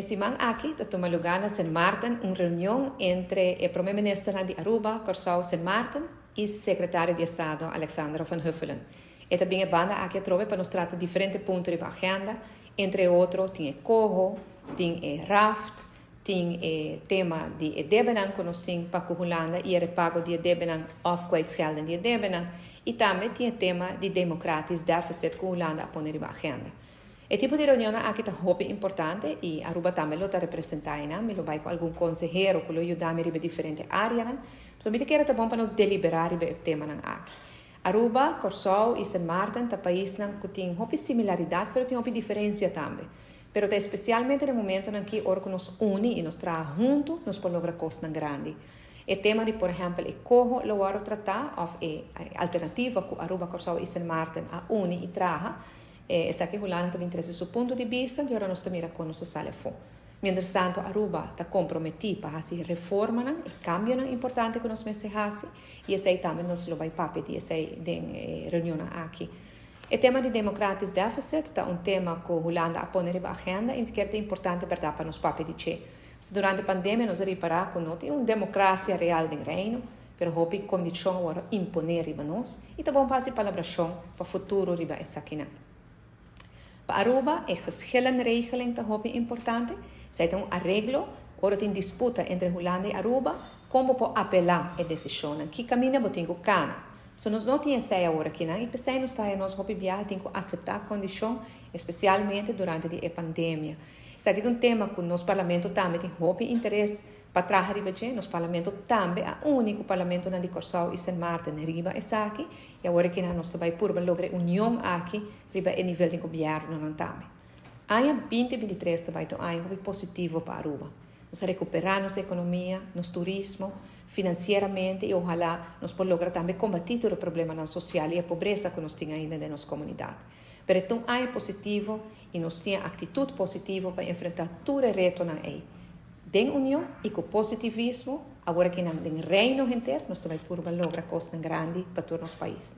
Simang aqui, da toma lugar na San Martin, uma reunião entre o primeiro-ministro de Aruba, Corsao San Martin, e o secretário de Estado, Alexandra Van Huffelen. E também a banda aqui trove para nos tratar diferentes pontos da agenda, entre outros, tem o coho, tem o raft, tem o tema de debenang que nós temos para a Holanda e o repago de debenang of kwijtschelden de debenang, e também tem o tema de democratisch deficit que a Holanda a poner na agenda. E tipo de reunião aqui está muito importante e Aruba também lo está representando, me lo vai com algum consejero que lo ajuda a me ribe diferente áreas, so me quero tá bom para nos deliberar ribe o tema nan aqui. Aruba, Corsao e San Martin tá país nan que tem muito similaridade, pero tem muito diferença também. Pero tá especialmente no momento em que orco nos une e nos traz junto, nos pode lograr coisas grandes. O tema de, por exemplo, como lo vamos tratar, ou a alternativa que Aruba, Corsao e San Martin a une e traga, essa que Holanda também traz seu ponto de vista, e agora nós também como se sale fora. Mientras tanto, Aruba está comprometida para fazer reformas e cambios importantes que nós mencionamos, e esse aí também nós lo vai papel de essa reunião aqui. O tema de democratisch deficit é um tema que a Holanda a poner na agenda e que é importante para nos papel de che. Durante a pandemia nós reparamos que não tem uma democracia real no reino, pero houve condição para imponer riba nós e tá bom fazer palabração para o futuro riba essa aqui. Para Aruba, a geschillenregeling is heel importante. Zij tem arreglo, ora tem disputa entre Holanda e Aruba, como pode apelar a decisão. Que caminho botinho cana. Se nós não temos essa hora aqui, e pensei nos está nós hobby viajar, tem que aceitar a condição, especialmente durante a pandemia. Isso aqui é um tema que nosso parlamento também tem hobby interesse para trazer riba de nosso parlamento também é o único parlamento na de Corsao e San Martin riba essa aqui e agora que nós vai por lograr união aqui riba a nível de governo não também. Ano 2023 também é um ano positivo para Aruba. Nós recuperar nossa economia, nosso turismo, financeiramente e ojalá nós podemos lograr também combater o problema social e a pobreza que nós temos ainda na nossa comunidade. Pero é um ano positivo e nós temos atitude positiva para enfrentar todo o reto na aí. Den união e com positivismo, agora que no reino inteiro, nós também podemos lograr coisas grandes para todo o nosso país.